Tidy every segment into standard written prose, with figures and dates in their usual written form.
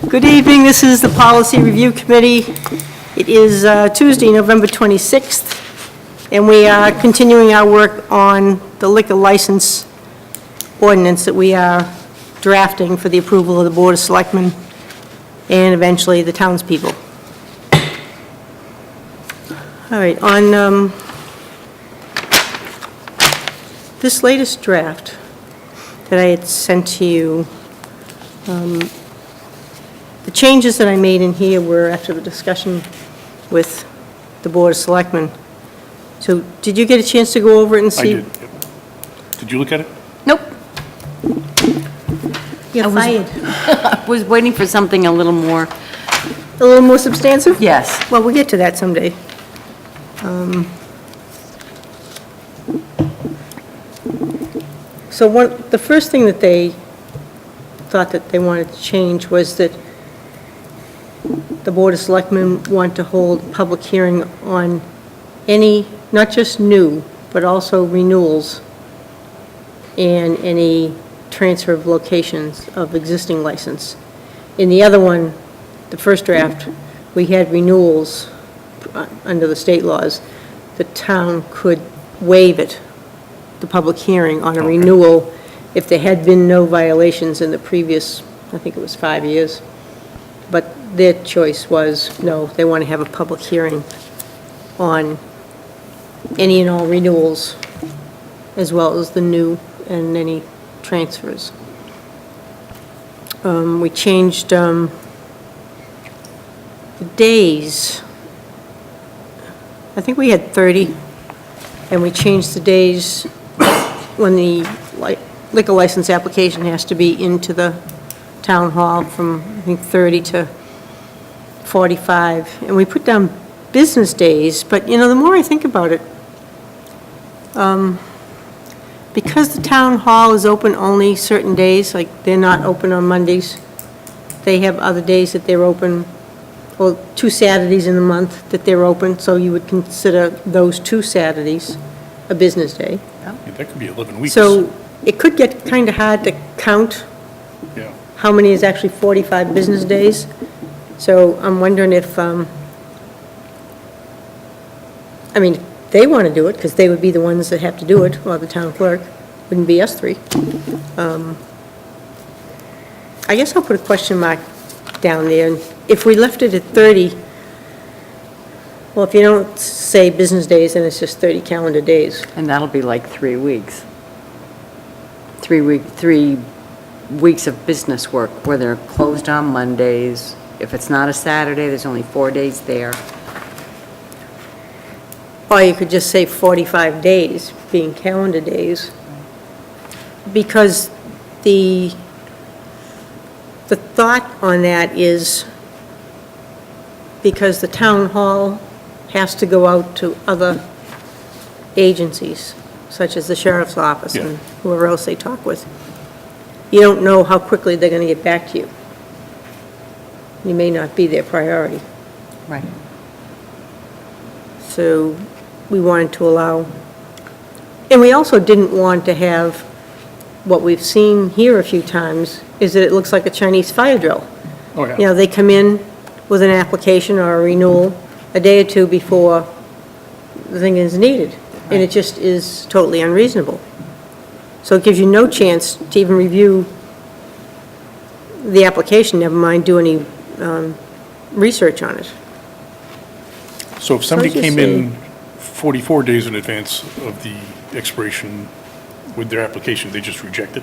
Good evening, this is the Policy Review Committee. It is Tuesday, November 26th, and we are continuing our work on the liquor license ordinance that we are drafting for the approval of the Board of Selectmen and eventually the townspeople. All right, on this latest draft that I had sent to you, the changes that I made in here were after the discussion with the Board of Selectmen. So did you get a chance to go over it and see? I did, yep. Did you look at it? Nope. You're fired. I was waiting for something a little more. A little more substantive? Yes. Well, we'll get to that someday. So the first thing that they thought that they wanted to change was that the Board of Selectmen want to hold a public hearing on any, not just new, but also renewals and any transfer of locations of existing license. In the other one, the first draft, we had renewals under the state laws. The town could waive it, the public hearing on a renewal, if there had been no violations in the previous, I think it was 5 years. But their choice was, no, they want to have a public hearing on any and all renewals, as well as the new and any transfers. We changed the days. I think we had 30, and we changed the days when the liquor license application has to be into the town hall from, I think, 30 to 45. And we put down business days, but, you know, the more I think about it, because the town hall is open only certain days, like they're not open on Mondays, they have other days that they're open, or 2 Saturdays in the month that they're open, so you would consider those 2 Saturdays a business day. Yeah, that could be 11 weeks. So it could get kind of hard to count Yeah. how many is actually 45 business days. So I'm wondering if, I mean, they want to do it, because they would be the ones that have to do it, or the town clerk, wouldn't be us 3. I guess I'll put a question mark down there, and if we left it at 30, well, if you don't say business days, then it's just 30 calendar days. And that'll be like 3 weeks. 3 weeks of business work where they're closed on Mondays. If it's not a Saturday, there's only 4 days there. Or you could just say 45 days, being calendar days, because the thought on that is because the town hall has to go out to other agencies, such as the sheriff's office and whoever else they talk with. You don't know how quickly they're going to get back to you. You may not be their priority. Right. So we wanted to allow, and we also didn't want to have, what we've seen here a few times, is that it looks like a Chinese fire drill. Oh, yeah. You know, they come in with an application or a renewal a day or 2 before the thing is needed, and it just is totally unreasonable. So it gives you no chance to even review the application, never mind do any research on it. So if somebody just came say- in 44 days in advance of the expiration with their application, they just reject it?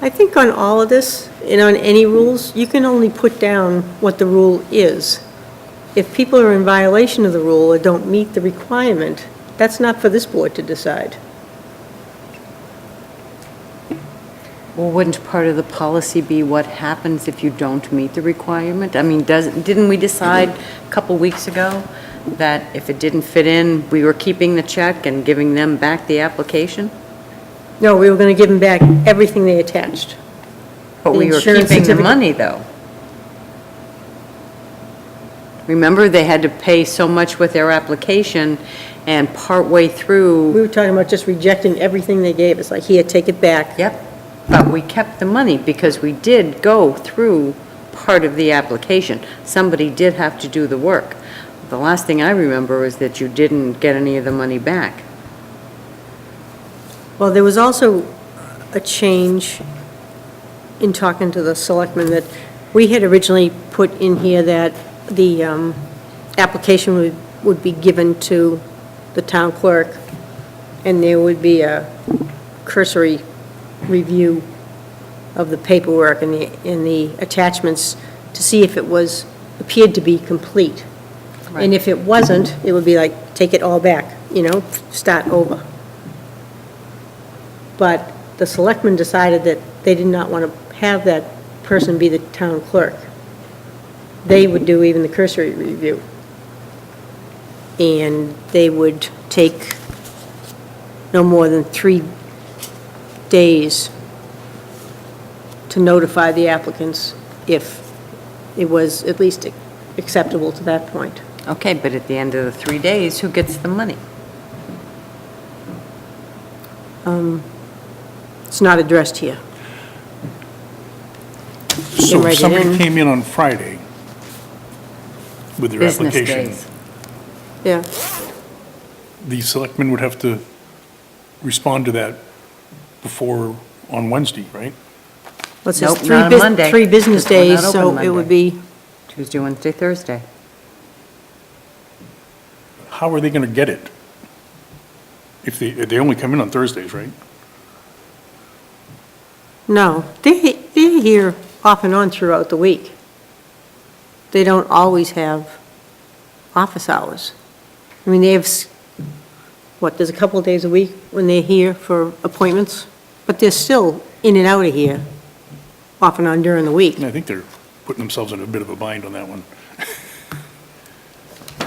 I think on all of this, and on any rules, you can only put down what the rule is. If people are in violation of the rule or don't meet the requirement, that's not for this board to decide. Well, wouldn't part of the policy be what happens if you don't meet the requirement? I mean, didn't we decide a couple weeks ago that if it didn't fit in, we were keeping the check and giving them back the application? No, we were going to give them back everything they attached. But The we were insurance keeping the certificate. money, though. Remember, they had to pay so much with their application, and partway We through, were talking about just rejecting everything they gave us, like, here, take it back. yep, But we kept the money because we did go through part of the application. Somebody did have to do the work. The last thing I remember is that you didn't get any of the money back. Well, there was also a change in talking to the selectmen that we had originally put in here that the application would be given to the town clerk, and there would be a cursory review of the paperwork and the attachments to see if it appeared to be complete. Right. And if it wasn't, it would be like, take it all back, start over. But the selectmen decided that they did not want to have that person be the town clerk. They would do even the cursory review. And they would take no more than 3 days to notify the applicants if it was at least acceptable to that point. Okay, but at the end of the 3 days, who gets the money? It's not addressed here. So write if it somebody in. came in on Friday with their Business application, days. Yeah. the selectmen would have to respond to that on Wednesday, right? Well, it says Nope, not on Monday, 3 business because we're not days, so open it would Monday. be, Tuesday, Wednesday, Thursday. How are they going to get it? If they only come in on Thursdays, right? no, they're here off and on throughout the week. They don't always have office hours. I mean, they have, there's a couple of days a week when they're here for appointments, but they're still in and out of here off and on during the week. And I think they're putting themselves in a bit of a bind on that one.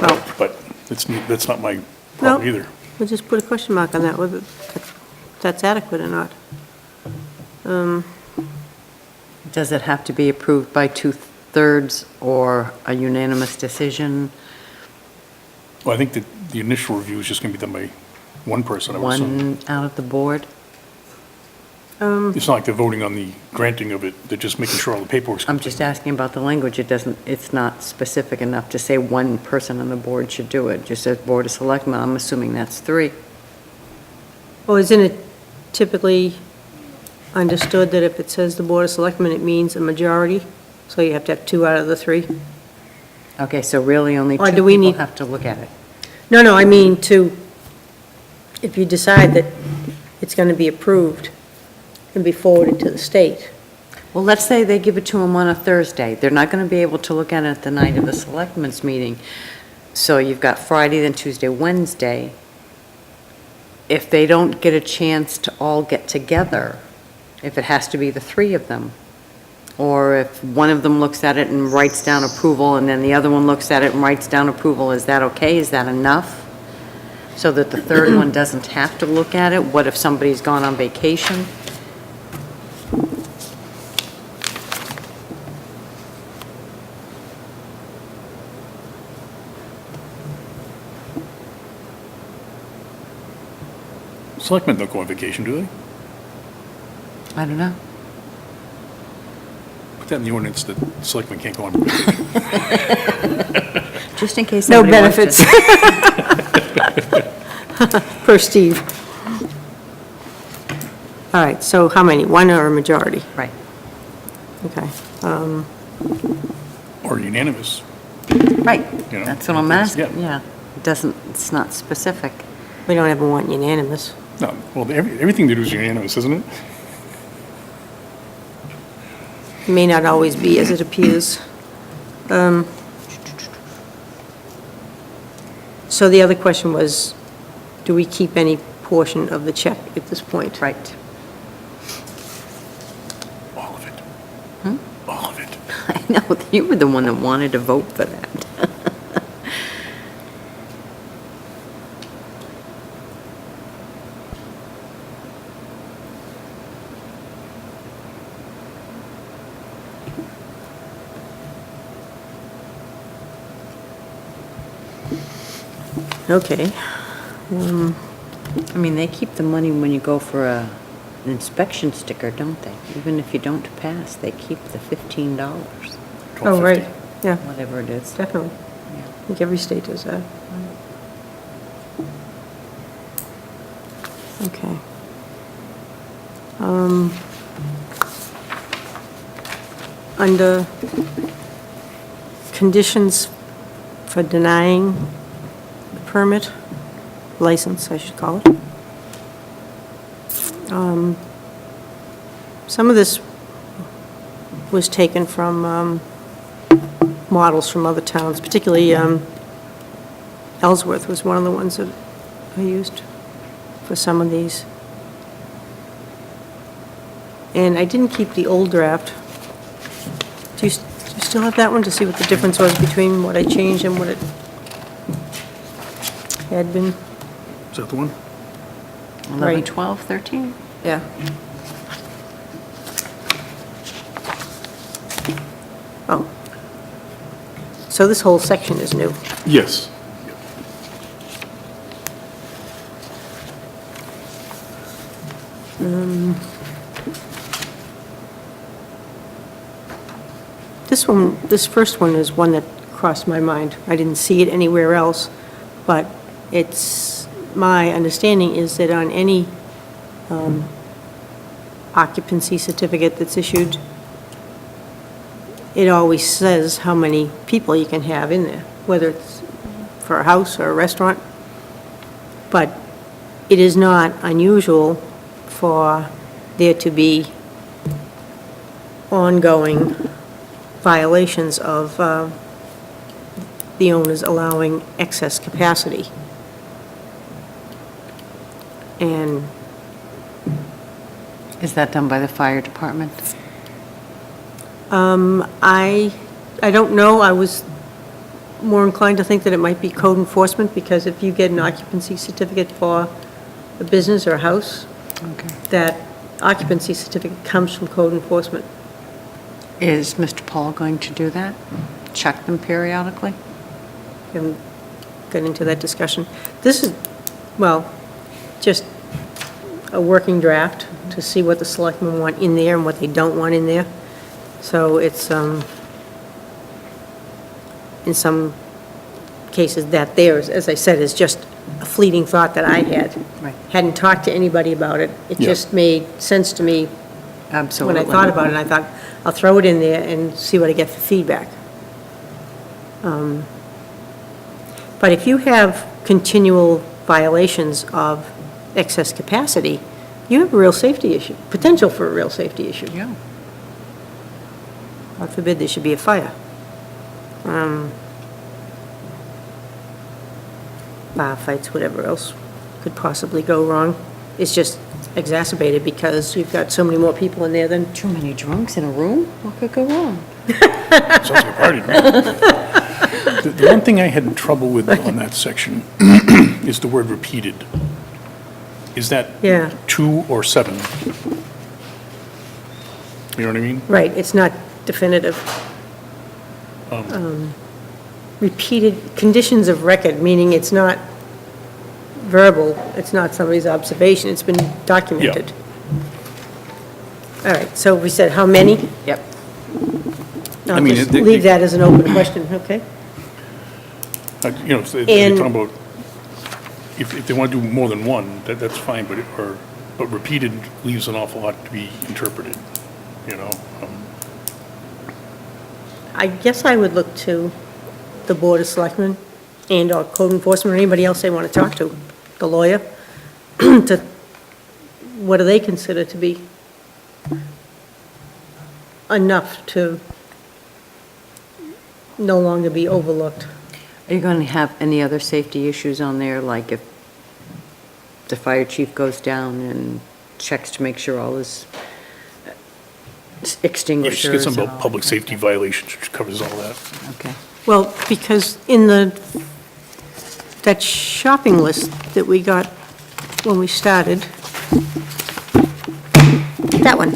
Well, But that's not my no, problem either. we'll just put a question mark on that, whether that's adequate or not. Does it have to be approved by 2/3 or a unanimous decision? Well, I think that the initial review is just going to be done by one person, I would assume. One out of the board? It's not like they're voting on the granting of it, they're just making sure all the paperwork's I'm complete. just asking about the language. It's not specific enough to say one person on the board should do it. It just says Board of Selectmen. I'm assuming that's 3. Well, isn't it typically understood that if it says the Board of Selectmen, it means a majority? So you have to have 2 out of the 3? Okay, so really only 2 Or do we people need- have to look at it. No, I mean if you decide that it's going to be approved and be forwarded to the state. Well, let's say they give it to them on a Thursday. They're not going to be able to look at it the night of the Selectmen's meeting. So you've got Friday, then Tuesday, Wednesday. If they don't get a chance to all get together, if it has to be the 3 of them, or if one of them looks at it and writes down approval, and then the other one looks at it and writes down approval, is that okay? Is that enough? So that the third one doesn't have to look at it? What if somebody's gone on vacation? Selectmen don't go on vacation, do they? I don't know. Put that in the ordinance that selectmen can't go on vacation. Just in case No somebody wants benefits. to. Per Steve. All right, so how many? 1 or a majority? Right. Okay. Or unanimous. Right. You know, That's what I'm it's- asking. yeah. Yeah. It's not specific. We don't ever want unanimous. No, well, everything they do is unanimous, isn't it? It may not always be as it appears. So the other question was, do we keep any portion of the check at this point? Right. All of it. All of it. I know, you were the one that wanted to vote for that. Okay. I mean, they keep the money when you go for a an inspection sticker, don't they? Even if you don't pass, they keep the $15, Oh, right, $12.50. yeah, whatever it is. definitely. Yeah. I think every state does that. Okay. Under conditions for denying the permit, license, I should call it. Some of this was taken from models from other towns, particularly Ellsworth was one of the ones that I used for some of these. And I didn't keep the old draft. Do you still have that one to see what the difference was between what I changed and what it had been? Is that the one? 11, Right. 12, 13? Yeah. Oh. So this whole section is new. Yes. This first one is one that crossed my mind. I didn't see it anywhere else, but my understanding is that on any occupancy certificate that's issued, it always says how many people you can have in there, whether it's for a house or a restaurant. But it is not unusual for there to be ongoing violations of the owners allowing excess capacity. And Is that done by the fire department? I don't know, I was more inclined to think that it might be code enforcement, because if you get an occupancy certificate for a business or a house, Okay. that occupancy certificate comes from code enforcement. Is Mr. Paul going to do that? Check them periodically? Haven't got into that discussion. This is, well, just a working draft to see what the selectmen want in there and what they don't want in there. So it's, in some cases, that theirs, as I said, is just a fleeting thought that I had. Right. Hadn't talked to anybody about it. It Yeah. just made sense to me Absolutely. when I thought about it. I thought, I'll throw it in there and see what I get for feedback. But if you have continual violations of excess capacity, you have a real safety issue, potential for a real safety issue. Yeah. God forbid there should be a fire. Bar fights, whatever else could possibly go wrong. It's just exacerbated because you've got so many more people in there than, Too many drunks in a room? What could go wrong? Sounds like a party to me. The one thing I had trouble with on that section is the word repeated. Is that yeah, 2 or 7? You know what I mean? right, it's not definitive. Repeated conditions of record, meaning it's not verbal, it's not somebody's observation, it's been documented. All right, so we said how many? Yep. I'll mean, just it- leave that as an open question, okay? You know, if they're And- talking about, if they want to do more than one, that's fine, but repeated leaves an awful lot to be interpreted, you know? I guess I would look to the Board of Selectmen and/or code enforcement, or anybody else they want to talk to, the lawyer, to, what do they consider to be enough to no longer be overlooked? Are you going to have any other safety issues on there, like if the fire chief goes down and checks to make sure all his Yeah, extinguishers? just get something and about all public that? safety violations, which covers all that. Okay. Well, because in that shopping list that we got when we started, that one,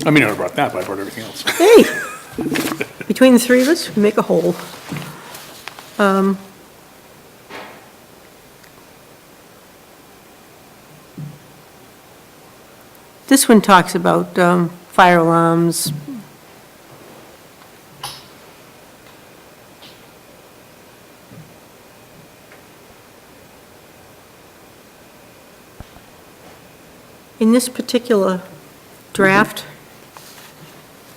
I mean, I brought that, but I brought everything else. hey, between the three of us, we make a whole. This one talks about fire alarms. In this particular draft,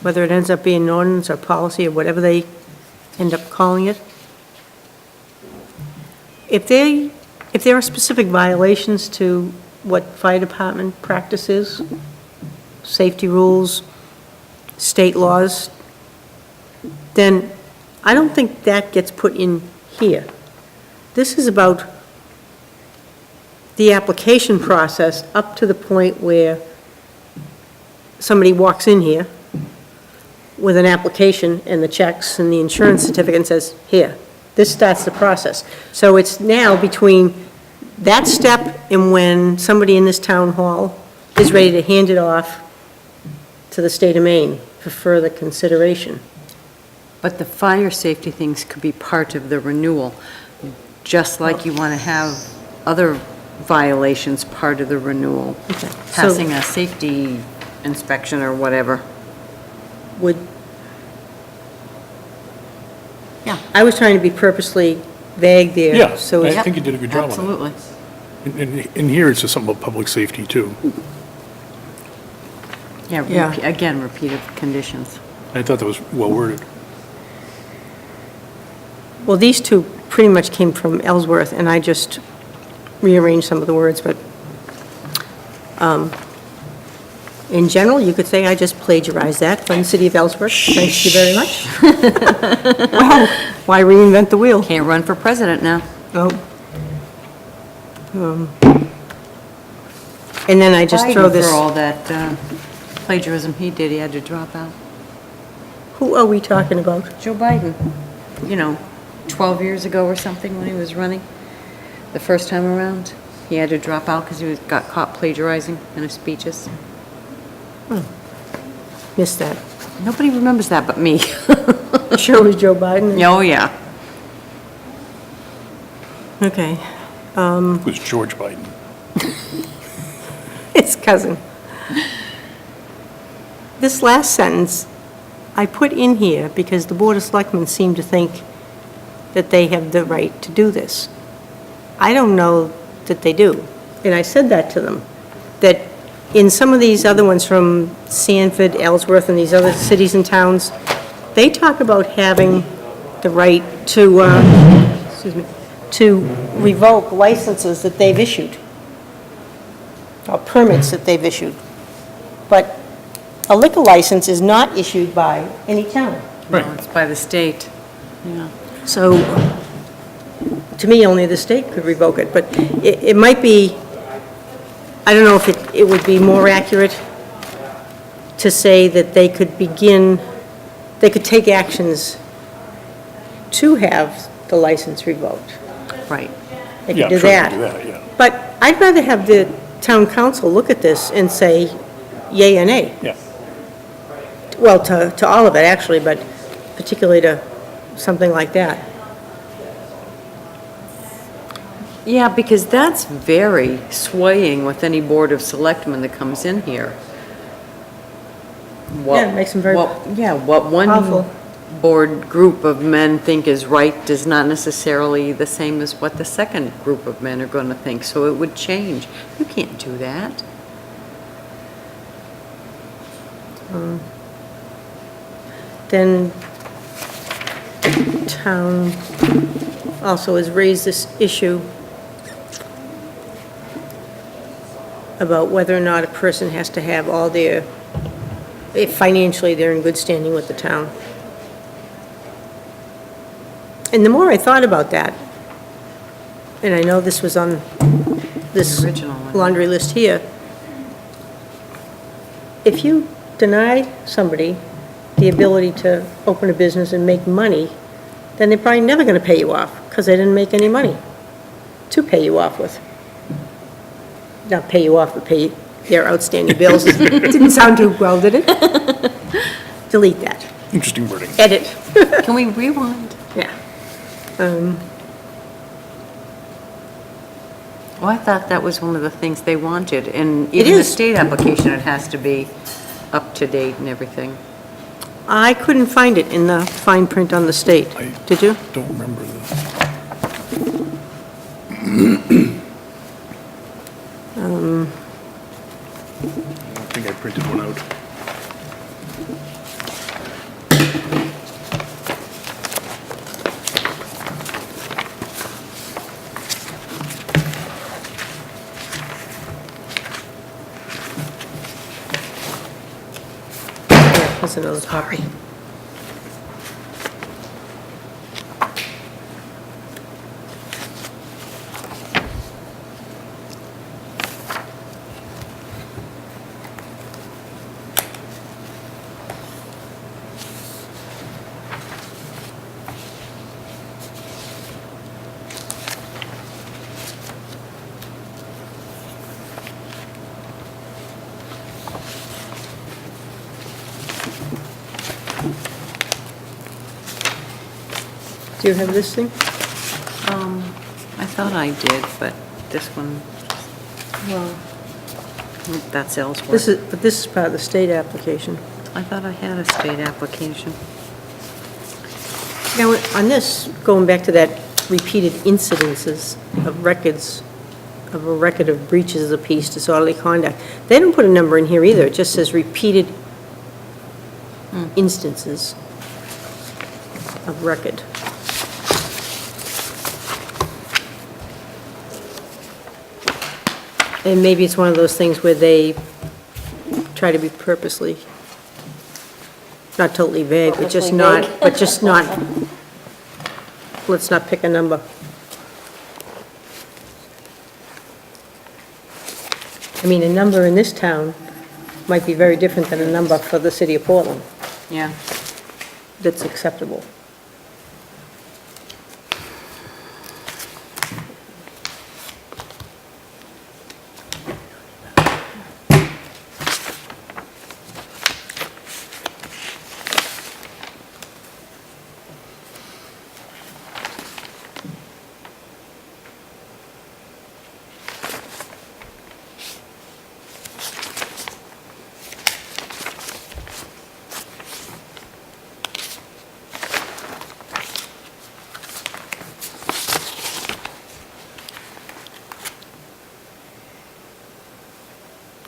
whether it ends up being an ordinance or policy or whatever they end up calling it, if there are specific violations to what fire department practice is, safety rules, state laws, then I don't think that gets put in here. This is about the application process up to the point where somebody walks in here with an application and the checks and the insurance certificate and says, here, this starts the process. So it's now between that step and when somebody in this town hall is ready to hand it off to the state of Maine for further consideration. But the fire safety things could be part of the renewal, just like you want to have other violations part of the renewal. Okay. Passing a safety inspection or whatever. Would, Yeah. I was trying to be purposely vague there. Yeah, So I it's- think you did a good job on it. Absolutely. In here, it's just something about public safety, too. Yeah, Yeah. again, repeated conditions. I thought that was well worded. well, these two pretty much came from Ellsworth, and I just rearranged some of the words, but in general, you could say I just plagiarized that from the city of Ellsworth. Thank you very much. Well, why reinvent the wheel? Can't run for president now. Oh. And then I just throw this, For all that plagiarism he did, he had to drop out. who are we talking about? Joe Biden, 12 years ago or something when he was running, the first time around, he had to drop out because got caught plagiarizing in his speeches. Missed that. Nobody remembers that but me. Sure it was Joe Biden? Oh, yeah. Okay. It was George Biden. His cousin. This last sentence, I put in here because the Board of Selectmen seem to think that they have the right to do this. I don't know that they do. And I said that to them, that in some of these other ones from Sanford, Ellsworth, and these other cities and towns, they talk about having the right to, to revoke licenses that they've issued, or permits that they've issued. But a liquor license is not issued by any town. Right. No, it's by the state. Yeah. So, to me, only the state could revoke it, but it might be, I don't know if it would be more accurate to say that they could begin, they could take actions to have the license revoked. Right. They Yeah, could do I'm sure they that. can do that, yeah. But I'd rather have the town council look at this and say yay or nay. Yeah. Well, to all of it, actually, but particularly to something like that. Yeah, because that's very swaying with any Board of Selectmen that comes in here. Yeah, it makes them very What one powerful. board group of men think is right is not necessarily the same as what the second group of men are going to think, so it would change. You can't do that. Then town also has raised this issue about whether or not a person has to have all their, if financially they're in good standing with the town. And the more I thought about that, and I know this was on this The original one. laundry list here, if you deny somebody the ability to open a business and make money, then they're probably never going to pay you off because they didn't make any money to pay you off with. Not pay you off, but pay their outstanding bills. Didn't sound too well, did it? Delete that. Interesting wording. Edit. Can we rewind? Yeah. Well, I thought that was one of the things they wanted, and It even the is. state application, it has to be up to date and everything. I couldn't find it in the fine print on the state. I- Did you? Don't remember this. I don't think I printed one out. Yeah, that's another copy. Do you have this thing? I thought I did, but this one, Well, that's elsewhere. but this is part of the state application. I thought I had a state application. Now, on this, going back to that repeated incidences of records, of a record of breaches of peace, disorderly conduct, they don't put a number in here either, it just says repeated instances of record. And maybe it's one of those things where they try to be purposely, not totally vague, but just not, let's not pick a number. I mean, a number in this town might be very different than a number for the city of Portland Yeah. that's acceptable.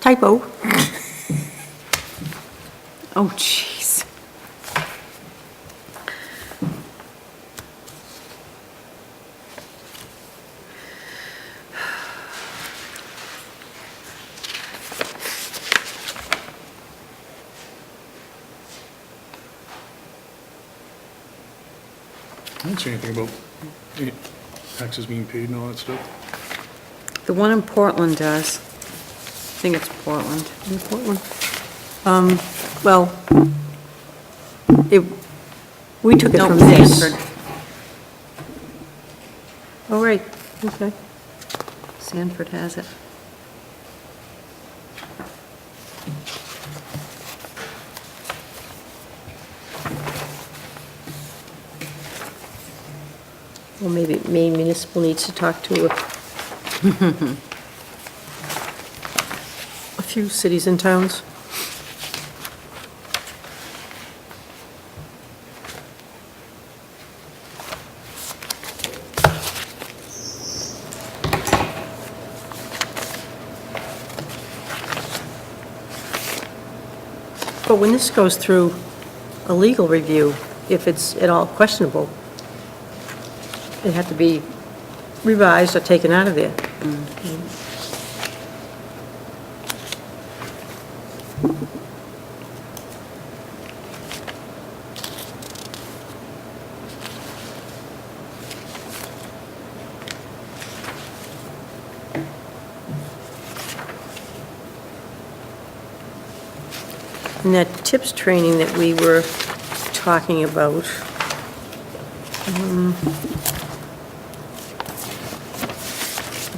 Typo. Oh, jeez. I didn't see anything about taxes being paid and all that stuff. The one in Portland does. I think it's Portland. In Portland. Well, we took it No, from this. Sanford. Oh, right, okay. Sanford has it. Well, maybe Maine Municipal needs to talk to a few cities and towns. But when this goes through a legal review, if it's at all questionable, it had to be revised or taken out of there. And that TIPS training that we were talking about, I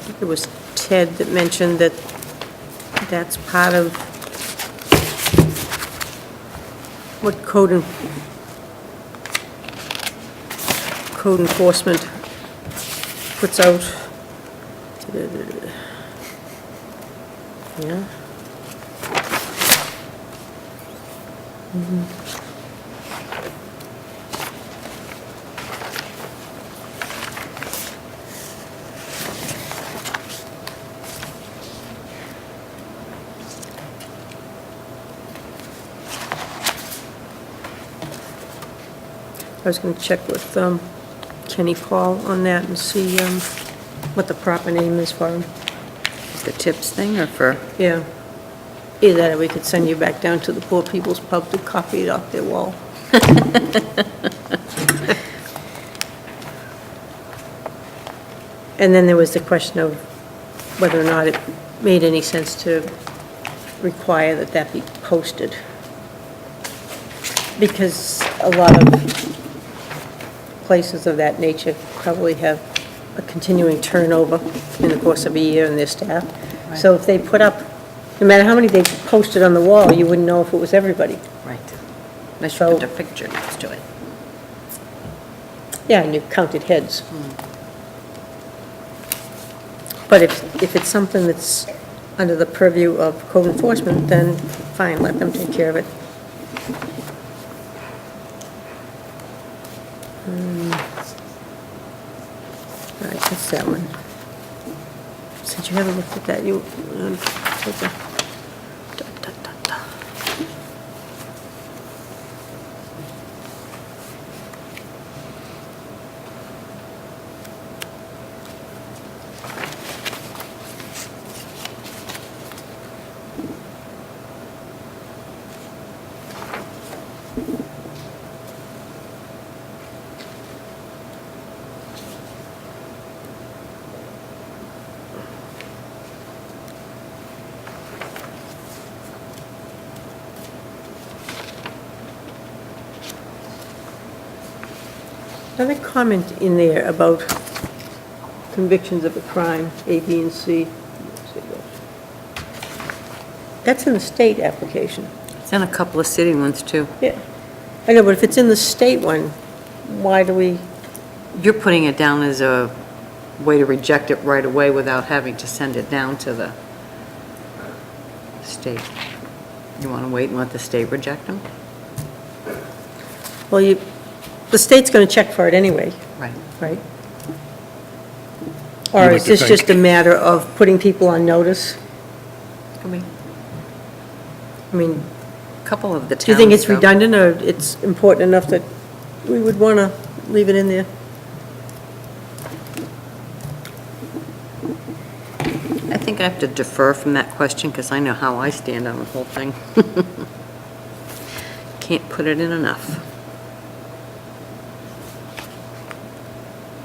think it was Ted that mentioned that that's part of what code enforcement puts out. Yeah. I was going to check with Kenny Paul on that and see what the proper name is for him. The tips thing or for, Yeah. Either that or we could send you back down to the Poor People's Pub to copy it off their wall. And then there was the question of whether or not it made any sense to require that that be posted. Because a lot of places of that nature probably have a continuing turnover in the course of a year in their staff. So if they put up, no matter how many they posted on the wall, you wouldn't know if it was everybody. right. Unless you So- put a picture next to it. Yeah, and you counted heads. But if it's something that's under the purview of code enforcement, then fine, let them take care of it. All right, that's that one. Since you haven't looked at that, you, take a, da, da, da, da. Another comment in there about convictions of a crime, A, B, and C. That's in the state application. It's in a couple of city ones too. Yeah. I know, but if it's in the state one, why do we, You're putting it down as a way to reject it right away without having to send it down to the state. You want to wait and let the state reject them? well, the state's going to check for it anyway, Right. right? You Or would is this think. just a matter of putting people on notice? I mean, I mean, a couple of the towns. do you think it's though. redundant, or it's important enough that we would want to leave it in there? I think I have to defer from that question because I know how I stand on the whole thing. Can't put it in enough.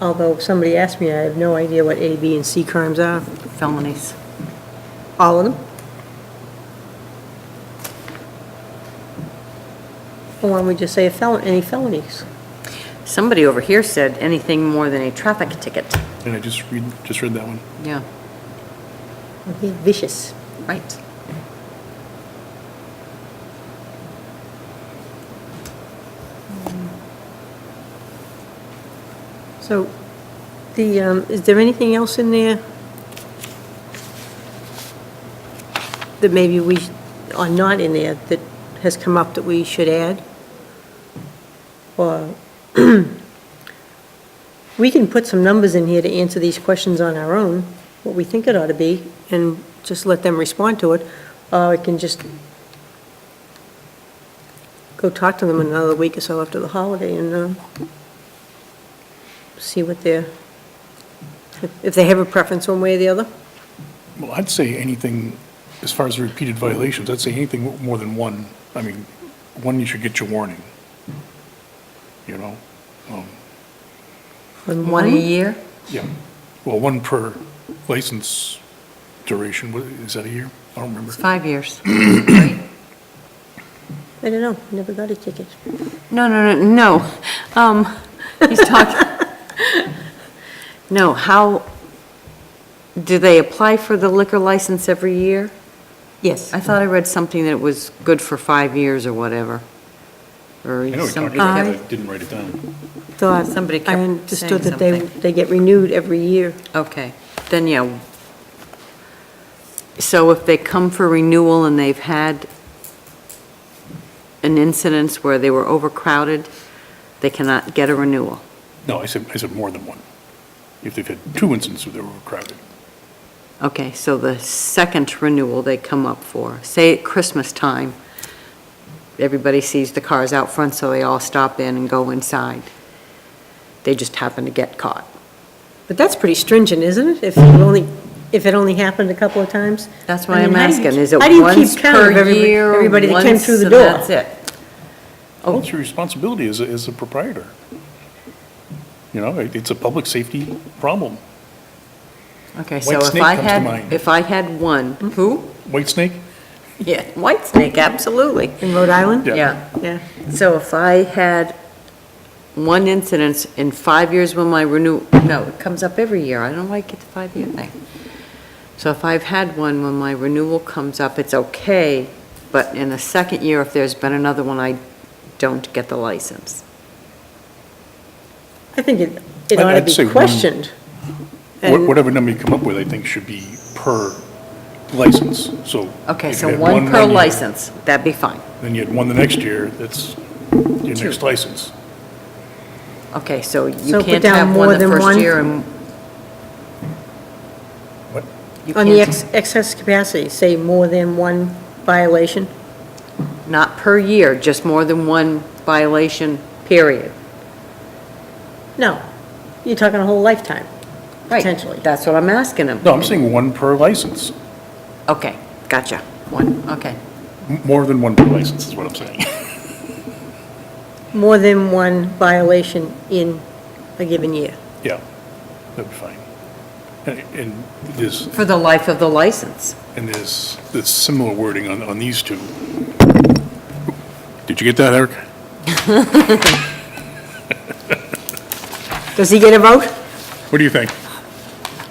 Although if somebody asked me, I have no idea what A, B, and C crimes are. Felonies. All of them? Or why don't we just say any felonies? Somebody over here said anything more than a traffic ticket. And I just read that one. Yeah, Okay, vicious. right. So, is there anything else in there that maybe we, or not in there, that has come up that we should add? Or, we can put some numbers in here to answer these questions on our own, what we think it ought to be, and just let them respond to it, or we can just go talk to them in another week or so after the holiday and see what they're, if they have a preference one way or the other. Well, I'd say anything, as far as repeated violations, I'd say anything more than one. I mean, one, you should get your warning. You know? On One a year? Yeah. Well, one per license duration. Is that a year? I don't remember. It's 5 years. I don't know, never got a ticket. No. He's talking. No, how, do they apply for the liquor license every year? Yes. I thought I read something that it was good for 5 years or whatever. Or I know we talked somebody about it, kept, but I didn't write it down. Thought, Somebody I kept understood saying that they something. get renewed every year. okay, then yeah, So if they come for renewal and they've had an incident where they were overcrowded, they cannot get a renewal? No, I said more than one. If they've had two instances where they were overcrowded. Okay, so the second renewal they come up for, say at Christmas time, everybody sees the cars out front, so they all stop in and go inside. They just happen to get caught. But that's pretty stringent, isn't it? If it only happened a couple of times? That's why I mean, I'm how do you- asking, is it how do you keep once count of per year? everybody that came once, through the and door? That's it. Well, it's your responsibility as a proprietor. You know, it's a public safety problem. Okay, so White if snake I comes to had, mind. if I had one, who? White snake? Yeah, white snake, absolutely. In Rhode Island? Yeah. Yeah. Yeah. So if I had one incident in 5 years when my no, it comes up every year. I don't like it, the 5-year thing. So if I've had one, when my renewal comes up, it's okay, but in the second year, if there's been another one, I don't get the license. I think it ought to I'd say be one- questioned. And- Whatever number you come up with, I think should be per license, so. Okay, if so you had one per year, license, that'd be fine. Then you had one the next year, that's your Two. next license. Okay, so So you put can't down have more one the than first one? year and What? you On the can't, excess capacity, say more than one violation? not per year, just more than one violation, period. No, you're talking a whole lifetime, Right, potentially. that's what I'm asking him. No, I'm saying one per license. Okay, gotcha. One, okay. More than one per license is what I'm saying. More than one violation in a given year. Yeah, that'd be fine. And there's, For the life of the license. there's similar wording on these two. Did you get that, Eric? Does he get a vote? What do you think?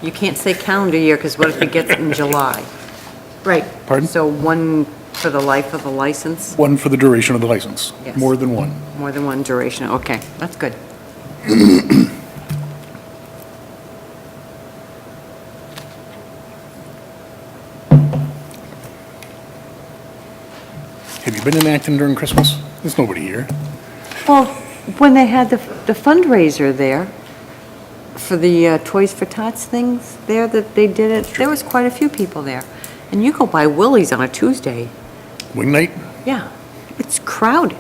You can't say calendar year, because what if it gets in July? Right. Pardon? So one for the life of the license, One for the duration of the license. Yes. More than one. more than one duration, okay, that's good. Have you been in Acton during Christmas? There's nobody here. Well, when they had the fundraiser there, for the Toys for Tots things there, that they did it, there was quite a few people there. And you go by Willie's on a Tuesday, Wing night? yeah, it's crowded.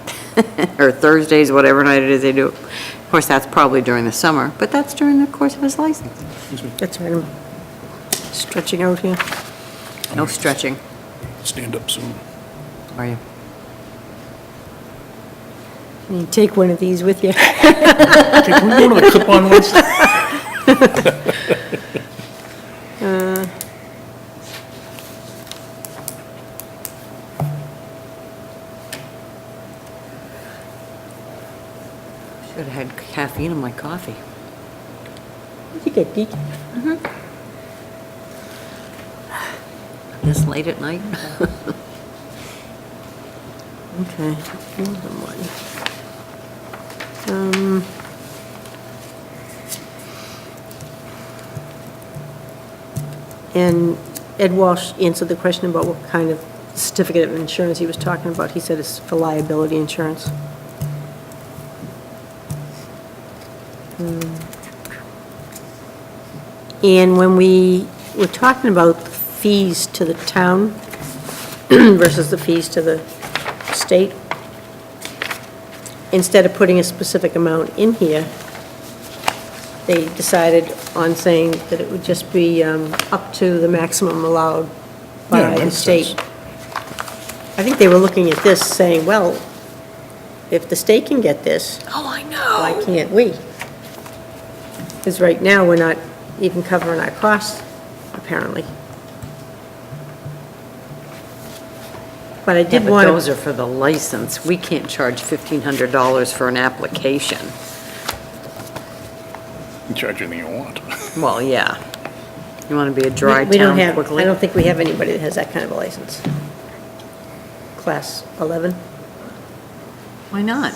Or Thursdays, whatever night it is they do. Of course, that's probably during the summer, but that's during the course of his license. That's right, I'm stretching out here. No stretching, Stand up soon. are you? Can you take one of these with you? Okay, can we go to the clip-on ones? Should have had caffeine in my coffee. You get geek. This late at night? Okay, more than one. And Ed Walsh answered the question about what kind of certificate of insurance he was talking about. He said it's for liability insurance. And when we were talking about the fees to the town versus the fees to the state, instead of putting a specific amount in here, they decided on saying that it would just be up to the maximum allowed Yeah, by that the makes state. sense. I think they were looking at this saying, well, if the state can get this, Oh, I why know. can't we? Because right now, we're not even covering our costs, apparently. But I Yeah, did but want those to, are for the license. We can't charge $1,500 for an application. You charge anything you want. Well, yeah. You want to be a dry we don't town have, quickly? I don't think we have anybody that has that kind of a license. Class 11, Why not?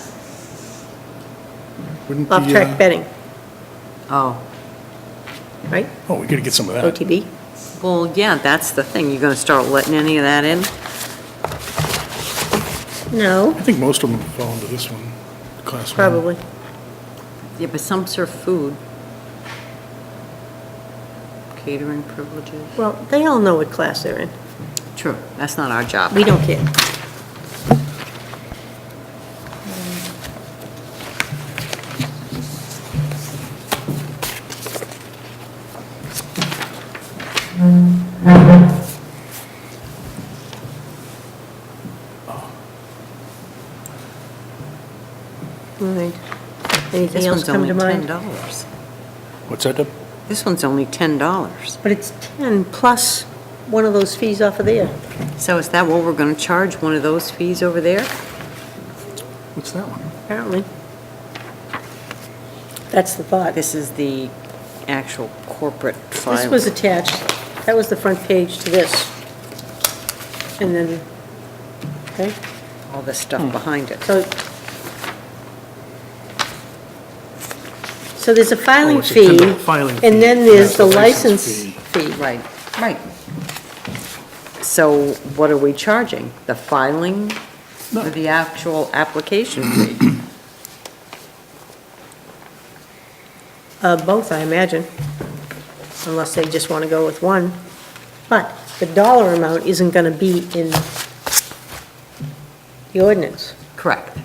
Wouldn't the, off-track betting, Oh, right? Oh, we gotta get some of that. OTB. Well, yeah, that's the thing. You're gonna start letting any of that in? No, I think most of them fall into this one, class one. probably. Yeah, but some serve food. Catering privileges. Well, they all know what class they're in. True, that's not our job. We don't care. Right. Anything This else one's come only to mind? $10. What's that, Deb? This one's only $10. But it's 10 plus one of those fees off of there. So is that what we're gonna charge, one of those fees over there? What's that one? Apparently. That's the thought. This is the actual corporate file. This was attached, that was the front page to this. And then, okay, All the stuff behind it. so there's a filing Oh, it's a fee, $10 filing fee, and then there's and the that's the license license fee. Right, right. So what are we charging? The filing or the actual application fee? Both, I imagine, unless they just want to go with one. But the dollar amount isn't going to be in the ordinance. Correct.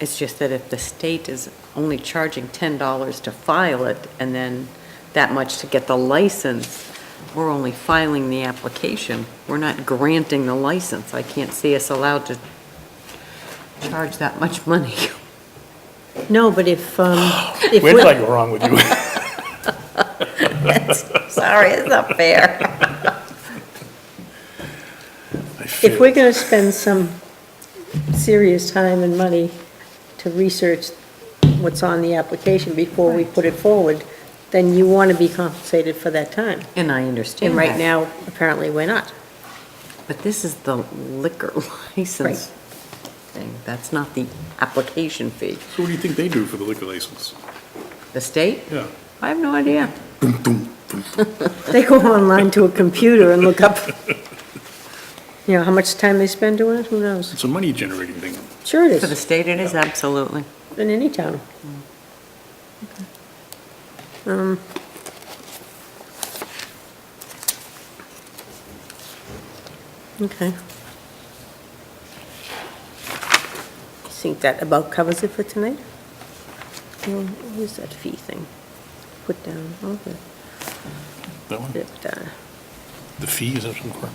It's just that if the state is only charging $10 to file it and then that much to get the license, we're only filing the application. We're not granting the license. I can't see us allowed to charge that much money. No, but if Where did I go wrong with you? Sorry, it's not fair. If we're going to spend some serious time and money to research what's on the application before we put it forward, then you want to be compensated for that time. And I understand And right that. now, apparently, we're not. But this is the liquor license thing. That's not the application fee. So what do you think they do for the liquor license? The state? Yeah. I have no idea. They go online to a computer and look up, how much time they spend doing it, who knows? It's a money generating thing. Sure it For the is, state, it is absolutely. in any town. Okay. I think that about covers it for tonight? Well, where's that fee thing? Put down, okay. That one? The fee, is that what for?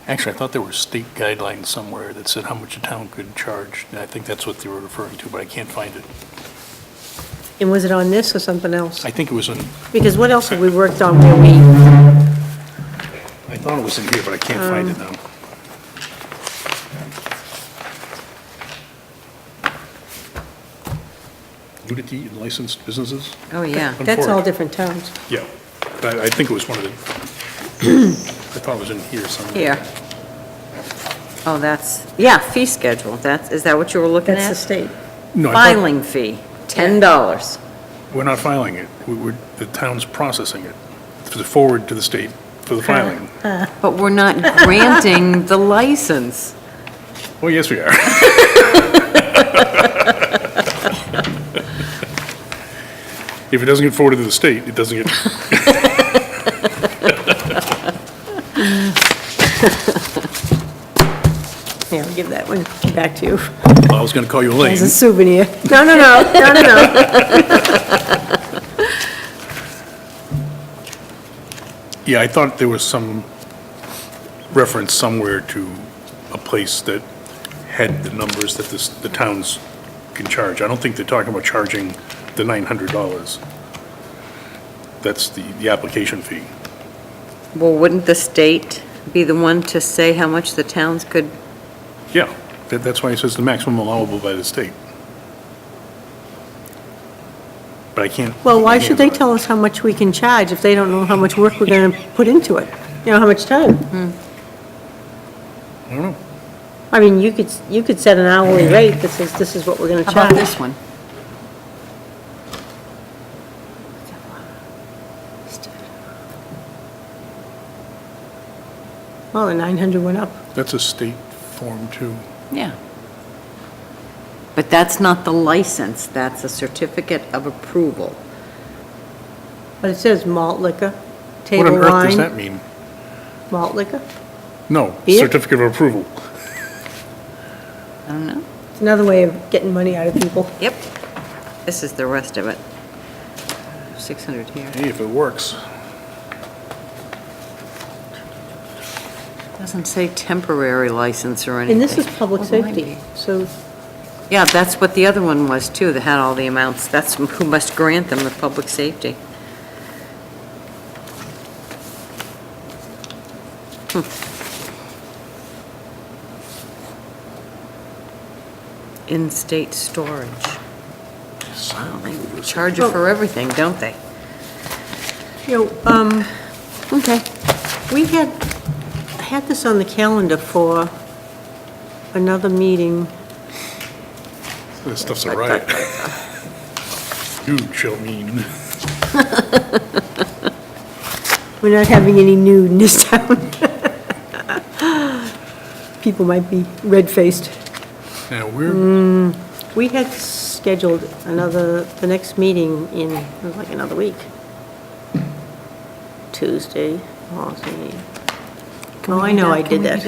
Actually, I thought there were state guidelines somewhere that said how much a town could charge. And I think that's what they were referring to, but I can't find it. And was it on this or something else? I think it was in, Because what else have we worked on where we, I thought it was in here, but I can't find it now. Nudity in licensed businesses? Oh, yeah. that's all different towns. Yeah, but I think it was one of the, I thought it was in here somewhere. Here. Oh, that's, yeah, fee schedule. Is that what you were looking That's the at? state. No, I thought- Filing fee, $10. We're not filing it. The town's processing it. To forward to the state for the filing. But we're not granting the license. Oh, yes, we are. If it doesn't get forwarded to the state, it doesn't get, Yeah, I'll give that one back to you I was going to call you Elaine. as a souvenir. No, no, no, no, no, no. Yeah, I thought there was some reference somewhere to a place that had the numbers that the towns can charge. I don't think they're talking about charging the $900. That's the application fee. Well, wouldn't the state be the one to say how much the towns could? Yeah, that's why it says the maximum allowable by the state. But I can't. Well, why should they tell us how much we can charge if they don't know how much work we're going to put into it? How much time? I don't know. I mean, you could set an hourly rate that says this is what we're gonna How charge. about this one? Well, the 900 went up. That's a state form too. Yeah. But that's not the license, that's a certificate of approval. But it says malt liquor, What table on earth does that wine, mean? malt liquor. No, Beer? certificate of approval. I don't know. It's another way of getting money out of people. Yep. This is the rest of it. 600 here. Hey, if it works. Doesn't say temporary license or anything. And this is public Well, it might safety, be. so Yeah, that's what the other one was too, that had all the amounts. That's who must grant them, the public safety. In-state storage. Wow, they charge you for everything, don't they? you know, okay, I had this on the calendar for another meeting. This stuff's a riot. You shall mean. We're not having any nude in this town. People might be red-faced. Now, we're, We had scheduled the next meeting in, like, another week. Tuesday, Wednesday. Oh, I know I did that.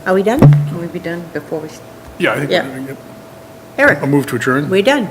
Are we done? Can we be done before we? yeah, I think, Yeah. I'll Eric, move to adjourn. we're done.